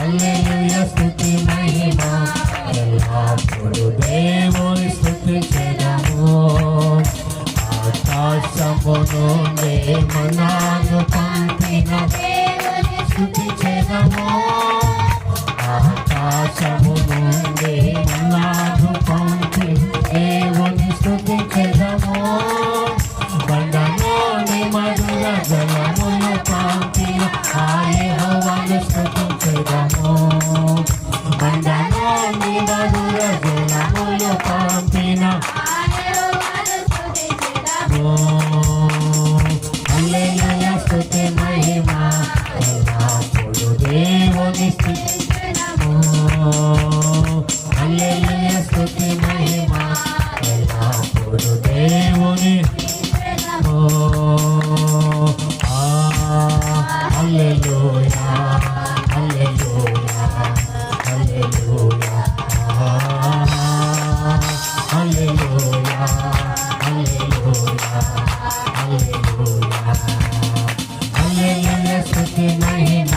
హల్లెలూయా స్తుతి మహిమ ఎల్లప్పుడూ దేవుని స్తుతించెదము. ఆకాశము నుండి మన్నాను పంపిన దేవుని స్తుతించెదము. ఆకాశము నుండి మన్నాను పంపిన దేవుని స్తుతించెదము. బండలోని మధుర జలములు పంపిన ఆ యెహోవాను స్తుతించెదము. బండలోని మధుర జలములు పంపిన హల్లెలూయా స్తుతి మహిమ ఎల్లప్పుడూ దేవుని స్తుతించెదము. హల్లెలూయా స్తుతి మహిమ ఎల్లప్పుడూ దేవుని హల్లెలూయా హల్లెలూయా హల్లెలూయా హల్లెలూయా హల్లెలూయా హల్లెలూయా హల్లెలూయా స్తుతి మహిమ